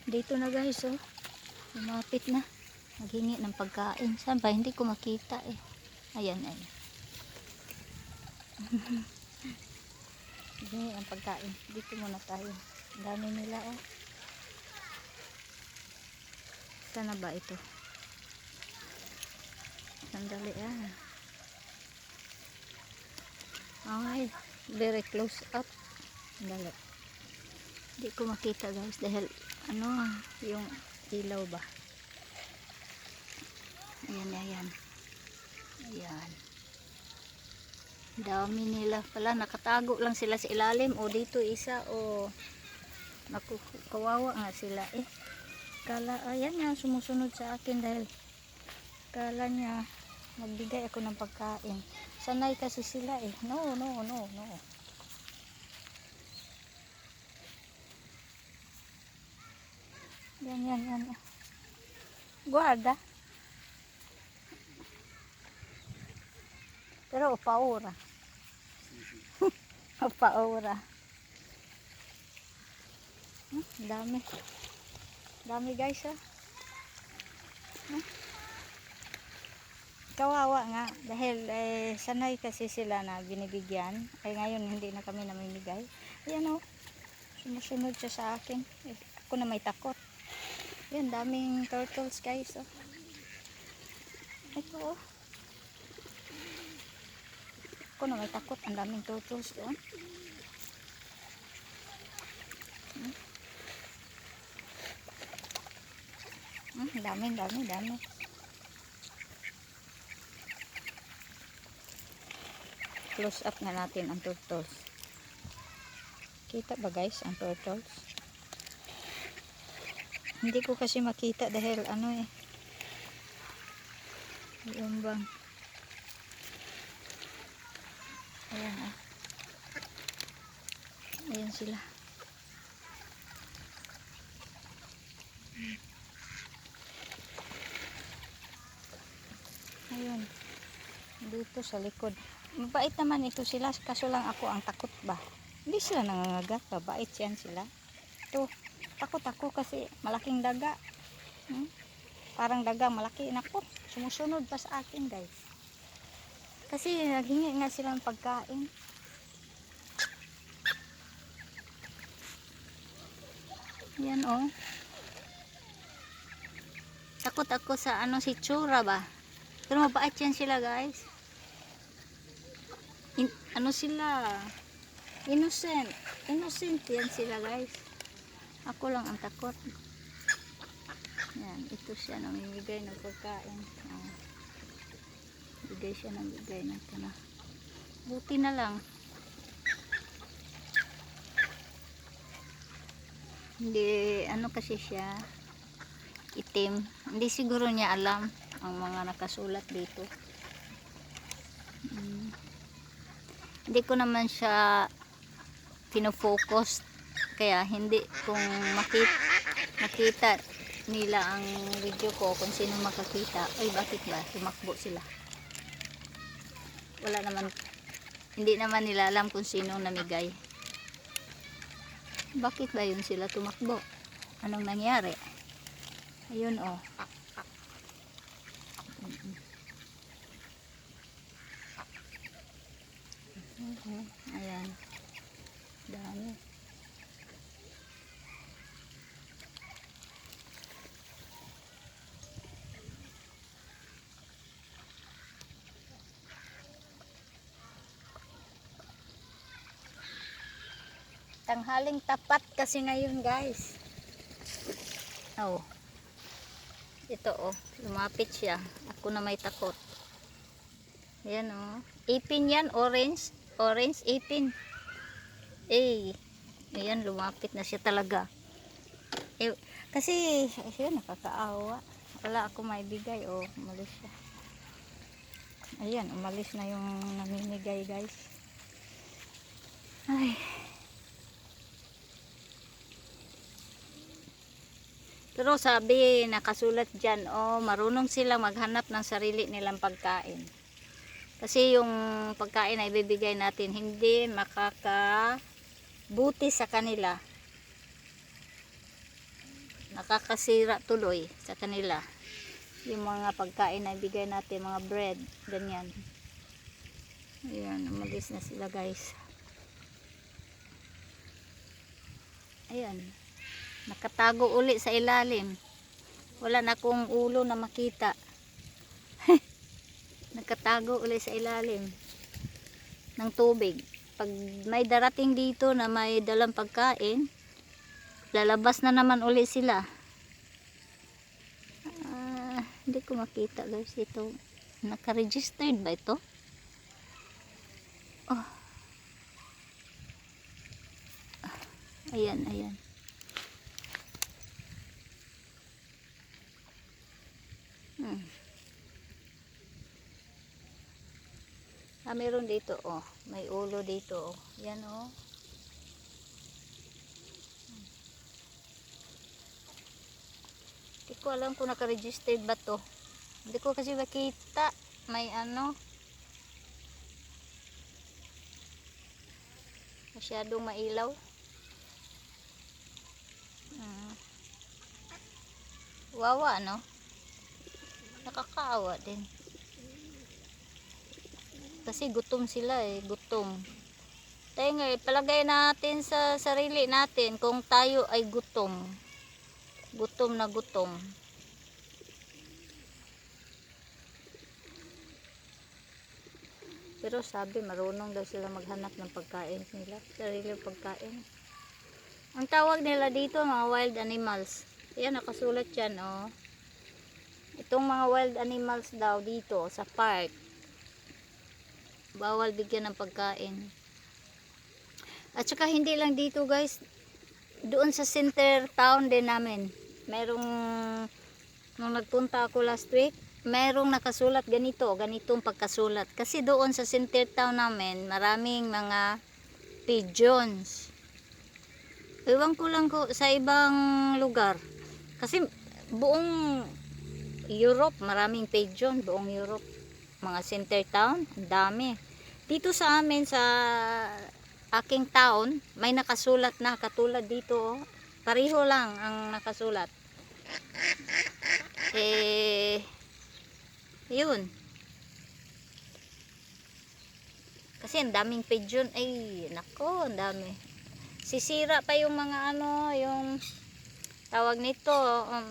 Dito na guys, oh. Lumapit na. Maghingi ng pagkain. Saan ba? Hindi ko makita eh. Ayan, ayan. Maghingi ng pagkain. Dito muna tayo. Ang dami nila, oh. Saan na ba ito? Sandali, ah. Okay. Very close up. Sandali. Hindi ko makita guys dahil ano, yung ilaw ba. Ayan, ayan. Ayan. Dami nila pala. Nakatago lang sila sa ilalim. O dito isa. O kawawa nga sila eh. Kala, ayan nga, sumusunod sa akin dahil kala niya magbigay ako ng pagkain. Sanay kasi sila eh. No, no, no, no. Yan, yan, yan. Guarda. Pero paura. Paura. Dami. Dami guys, ah. Kawawa nga dahil sanay kasi sila na binibigyan. Ay ngayon hindi na kami namimigay. Ayan, oh. Sumusunod siya sa akin. Ako na may takot. Yan, daming turtles guys, oh. Ito, oh. Ako na may takot. Ang daming turtles doon. Dami. Close up na natin ang turtles. Kita ba guys ang turtles? Hindi ko kasi makita dahil ano eh. Yung bang. Ayan, ah. Ayan sila. Ayun. Dito sa likod. Mabait naman ito sila. Kaso lang ako ang takot ba. Hindi sila nangangagat. Mabait yan sila. Ito. Takot ako kasi malaking daga. Parang daga malaki. Naku. Sumusunod pa sa akin guys. Kasi naghingi nga sila ng pagkain. Yan, oh. Takot ako sa ano si Chura ba. Pero mabait yan sila guys. Ano sila? Innocent. Innocent yan sila guys. Ako lang ang takot. Yan. Ito siya namimigay ng pagkain. Oh. Bigay siya ng bigay ng ito na. Buti na lang. Hindi, ano kasi siya. Itim. Hindi siguro niya alam ang mga nakasulat dito. Hindi ko naman siya pinofocus kaya hindi kung makita nila ang video ko kung sino makakita. Ay bakit ba tumakbo sila? Wala naman, hindi naman nila alam kung sino namigay. Bakit ba yun sila tumakbo? Anong nangyari? Ayun, oh. Ayan. Dami. Tanghaling tapat kasi ngayon guys. Oh. Ito, oh. Lumapit siya. Ako na may takot. Ayan, oh. Ipin yan. Orange. Orange ipin. Eh. Ayan, lumapit na siya talaga. Eh, kasi, ayun, nakakaawa. Wala ako maibigay. Oh, umalis siya. Ayan, umalis na yung namimigay guys. Ay. Pero sabi, nakasulat dyan, oh, marunong sila maghanap ng sarili nilang pagkain. Kasi yung pagkain na ibibigay natin, hindi makakabuti sa kanila. nakakasira tuloy sa kanila yung mga pagkain na ibigay natin, mga bread, ganyan. Ayan, umalis na sila guys. Ayan, nakatago uli sa ilalim. Wala na akong ulo na makita. Nakatago uli sa ilalim ng tubig. Pag may darating dito na may dalang pagkain, lalabas na naman uli sila. Hindi ko makita guys ito. Naka-registered ba ito? Oh. Ayan, ayan. Meron dito, oh. May ulo dito, oh. Yan, oh. Hindi ko alam kung naka-registered ba to. Hindi ko kasi makita. May ano. Masyadong mailaw. Wawa, no? Nakakaawa din. Kasi gutom sila eh, gutom. Tayo nga, palagay natin sa sarili natin kung tayo ay gutom. Gutom na gutom. Pero sabi, marunong daw sila maghanap ng pagkain nila. Sariling pagkain. Ang tawag nila dito, mga wild animals. Ayan, nakasulat yan, oh. Itong mga wild animals daw dito, sa park. Bawal bigyan ng pagkain. At saka hindi lang dito guys, doon sa center town din namin, merong, nung nagpunta ako last week, merong nakasulat ganitong pagkasulat. Kasi doon sa center town namin, maraming mga pigeons. Ewan ko lang ko sa ibang lugar. Kasi buong Europe, maraming pigeon, buong Europe. Mga center town, ang dami. Dito sa amin, sa aking town, may nakasulat na, katulad dito, oh. Pareho lang ang nakasulat. Yun. Kasi ang daming pigeon, ay, nako, ang dami. Sisira pa yung mga ano, yung tawag nito,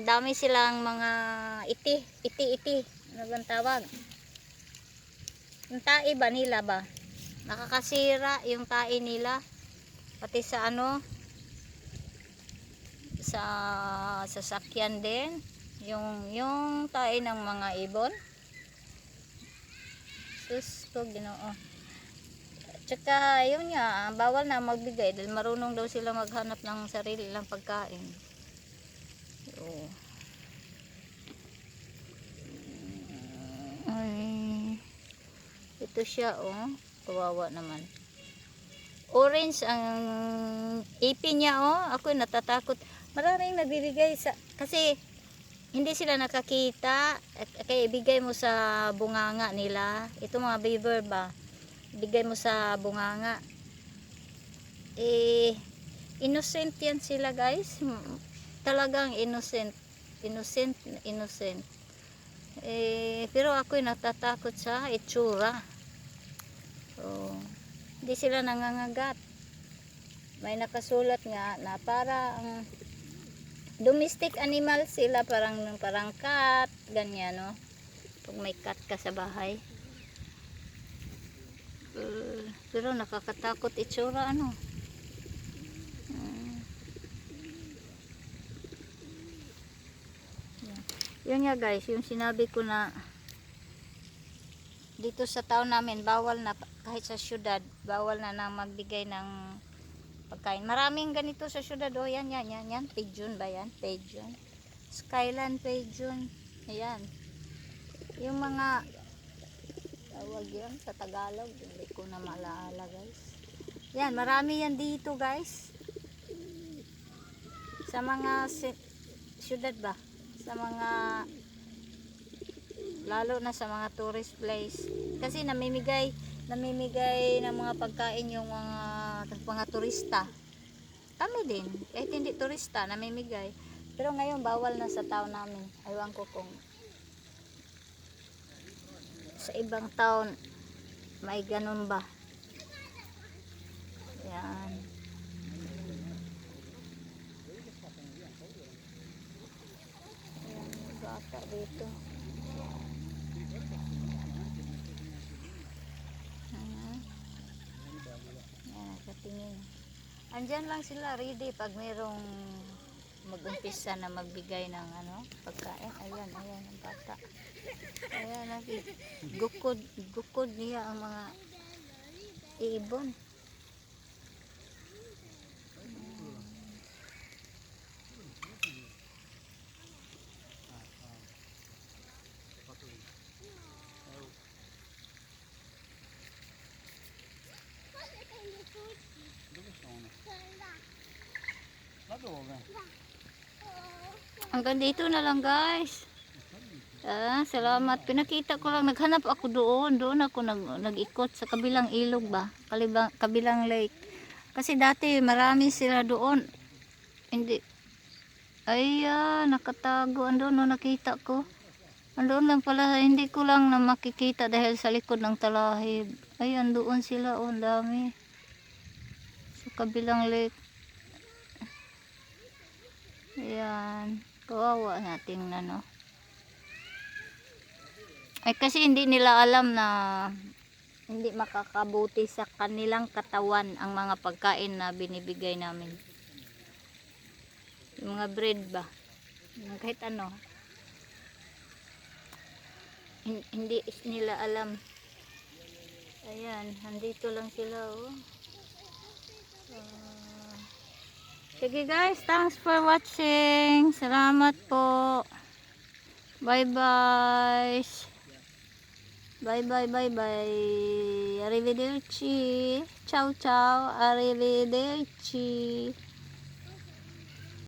dami silang mga iti. Ano bang tawag? Yung tae ba nila ba? Nakakasira yung tae nila. Pati sa ano, sa sasakyan din. Yung tae ng mga ibon. Sus ko, Ginoo. Tsaka yun nga, bawal na magbigay dahil marunong daw sila maghanap ng sarili lang pagkain. So, ito siya, oh. Kawawa naman. Orange ang ipin niya, oh. Ako natatakot. Maraming nabibigay sa, kasi hindi sila nakakita. Kaya ibigay mo sa bunganga nila. Ito mga beaver ba? Ibigay mo sa bunganga. Innocent yan sila guys. Talagang innocent. Innocent. Pero ako'y natatakot sa itsura. So, hindi sila nangangagat. May nakasulat nga na parang domestic animal sila, parang cat, ganyan, no? Pag may cat ka sa bahay. Pero nakakatakot itsura, ano? Yun nga guys, yung sinabi ko na dito sa town namin, bawal na, kahit sa syudad, bawal na nang magbigay ng pagkain. Maraming ganito sa syudad, oh, yan, pigeon ba yan? Pigeon. Skyland pigeon. Ayan. Yung mga, tawag yun sa Tagalog, hindi ko na maalala guys. Yan, marami yan dito guys. Sa mga syudad ba? Sa mga, lalo na sa mga tourist place, kasi namimigay ng mga pagkain yung mga turista. Kami din, kahit hindi turista, namimigay. Pero ngayon bawal na sa town namin. Aywan ko kung sa ibang town may ganun ba. Yan. Ayan, may bata dito. Ayan. Ayan, nakatingin. Andyan lang sila ready pag mayroong mag-umpisa na magbigay ng pagkain. Ayan, ayan ang bata. Ayan, gukod niya ang mga ibon. Hanggang dito na lang guys. Salamat. Pinakita ko lang, naghanap ako doon. Doon ako nag-ikot sa kabilang ilog ba? Kabilang lake. Kasi dati marami sila doon. Hindi. Ayan, nakatago. Andun no, nakita ko. Andun lang pala, hindi ko lang na makikita dahil sa likod ng talahib. Ayan, doon sila. Oh, dami. Sa kabilang lake. Ayan. Kawawa natin no. Ay kasi hindi nila alam na hindi makakabuti sa kanilang katawan ang mga pagkain na binibigay namin. Yung mga bread ba? Kahit ano. Hindi nila alam. Ayan, nandito lang sila oh. Sige guys, thanks for watching. Salamat po. Bye bye. Bye bye bye bye. Arrivederci. Ciao ciao. Arrivederci.